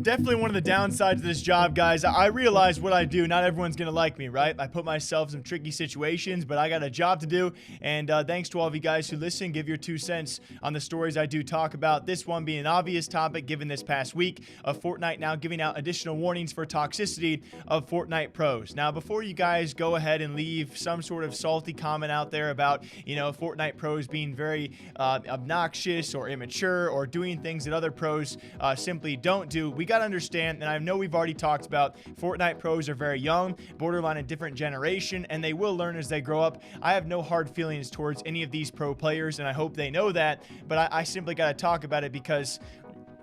Definitely one of the downsides of this job, guys. I realize what I do. Not everyone's going to like me, right? I put myself in some tricky situations, but I got a job to do. And thanks to all of you guys who listen, give your 2 cents on the stories I do talk about. This one being an obvious topic given this past week of Fortnite now giving out additional warnings for toxicity of Fortnite pros. Now, before you guys go ahead and leave some sort of salty comment out there about, Fortnite pros being very obnoxious or immature or doing things that other pros simply don't do, we got to understand, and I know we've already talked about, Fortnite pros are very young, borderline a different generation, and they will learn as they grow up. I have no hard feelings towards any of these pro players, and I hope they know that, but I simply got to talk about it because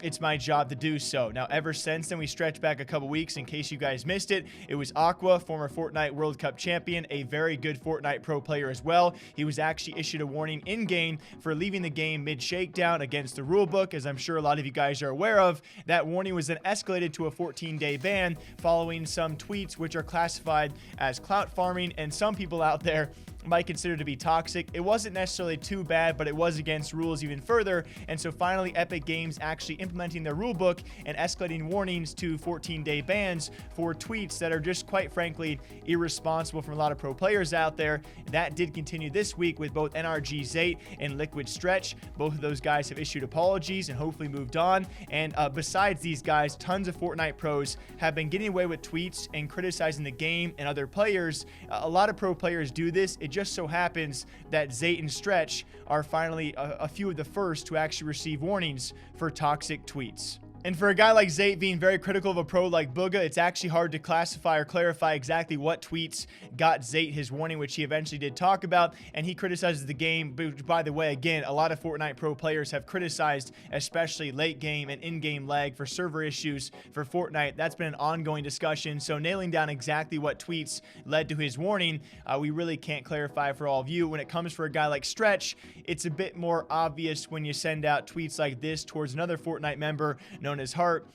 it's my job to do so. Now, ever since then, we stretch back a couple weeks. In case you guys missed it, it was Aqua, former Fortnite World Cup champion, a very good Fortnite pro player as well. He was actually issued a warning in-game for leaving the game mid-shakedown against the rulebook, as I'm sure a lot of you guys are aware of. That warning was then escalated to a 14-day ban following some tweets which are classified as clout farming, and some people out there might consider to be toxic. It wasn't necessarily too bad, but it was against rules even further. And so finally, Epic Games actually implementing their rulebook and escalating warnings to 14-day bans for tweets that are just, quite frankly, irresponsible from a lot of pro players out there. That did continue this week with both NRG Zate and Liquid Stretch. Both of those guys have issued apologies and hopefully moved on. And besides these guys, tons of Fortnite pros have been getting away with tweets and criticizing the game and other players. A lot of pro players do this. It just so happens that Zate and Stretch are finally a few of the first to actually receive warnings for toxic tweets. And for a guy like Zate being very critical of a pro like Booga, it's actually hard to classify or clarify exactly what tweets got Zate his warning, which he eventually did talk about. And he criticizes the game. But by the way, again, a lot of Fortnite pro players have criticized, especially late game and in-game lag for server issues for Fortnite. That's been an ongoing discussion. So nailing down exactly what tweets led to his warning, we really can't clarify for all of you. When it comes for a guy like Stretch, it's a bit more obvious when you send out tweets like this towards another Fortnite member known as Heart,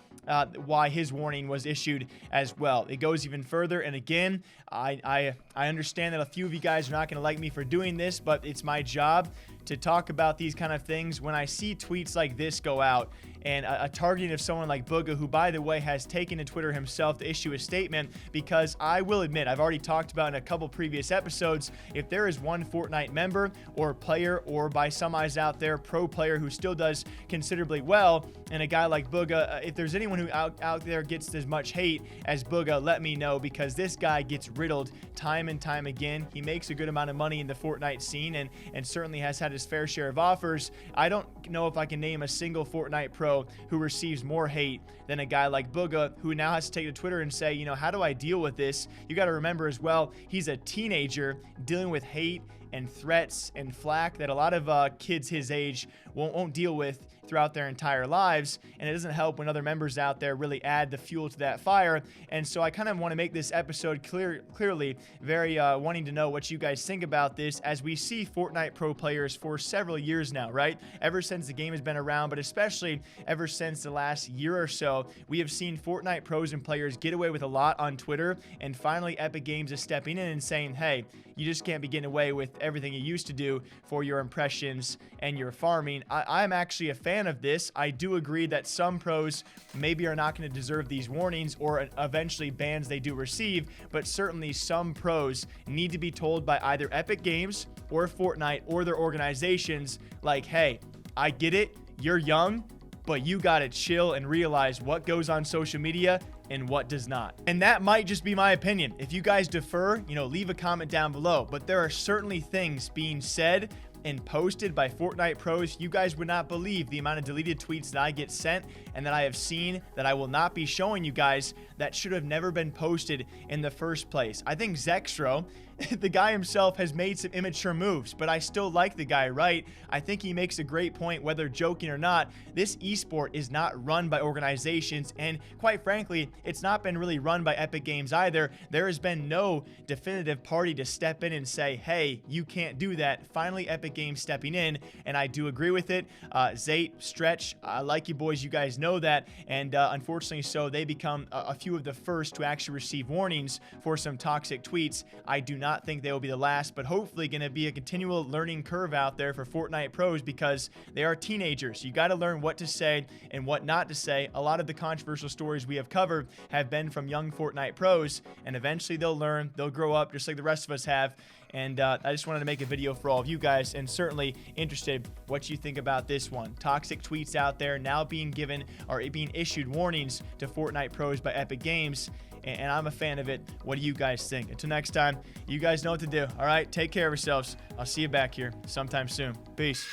why his warning was issued as well. It goes even further, and again, I understand that a few of you guys are not going to like me for doing this, but it's my job to talk about these kind of things. When I see tweets like this go out and a targeting of someone like Booga, who, by the way, has taken to Twitter himself to issue a statement, because I will admit, I've already talked about in a couple previous episodes, if there is one Fortnite member or player, or by some eyes out there, pro player who still does considerably well, and a guy like Booga, if there's anyone who out there gets as much hate as Booga, let me know, because this guy gets riddled time and time again. He makes a good amount of money in the Fortnite scene and certainly has had his fair share of offers. I don't know if I can name a single Fortnite pro who receives more hate than a guy like Booga, who now has to take to Twitter and say, how do I deal with this? You got to remember as well, he's a teenager dealing with hate and threats and flack that a lot of kids his age won't deal with throughout their entire lives, and it doesn't help when other members out there really add the fuel to that fire. And so I kind of want to make this episode clearly very wanting to know what you guys think about this, as we see Fortnite pro players for several years now, right? Ever since the game has been around, but especially ever since the last year or so, we have seen Fortnite pros and players get away with a lot on Twitter, and finally Epic Games is stepping in and saying, hey, you just can't be getting away with everything you used to do for your impressions and your farming. I'm actually a fan of this. I do agree that some pros maybe are not going to deserve these warnings or eventually bans they do receive, but certainly some pros need to be told by either Epic Games or Fortnite or their organizations, like, hey, I get it, you're young, but you gotta chill and realize what goes on social media and what does not. And that might just be my opinion. If you guys defer, leave a comment down below. But there are certainly things being said and posted by Fortnite pros. You guys would not believe the amount of deleted tweets that I get sent and that I have seen that I will not be showing you guys that should have never been posted in the first place. I think Zextro, the guy himself, has made some immature moves, but I still like the guy, right? I think he makes a great point, whether joking or not. This esport is not run by organizations, and quite frankly, it's not been really run by Epic Games either. There has been no definitive party to step in and say, hey, you can't do that. Finally, Epic Games stepping in, and I do agree with it. Zate, Stretch, I like you boys, you guys know that, and unfortunately so, they become a few of the first to actually receive warnings for some toxic tweets. I do not think they will be the last, but hopefully going to be a continual learning curve out there for Fortnite pros because they are teenagers. You got to learn what to say and what not to say. A lot of the controversial stories we have covered have been from young Fortnite pros, and eventually they'll learn, they'll grow up just like the rest of us have. And I just wanted to make a video for all of you guys, and certainly interested what you think about this one. Toxic tweets out there now being given or being issued warnings to Fortnite pros by Epic Games, and I'm a fan of it. What do you guys think? Until next time, you guys know what to do. All right, take care of yourselves. I'll see you back here sometime soon. Peace.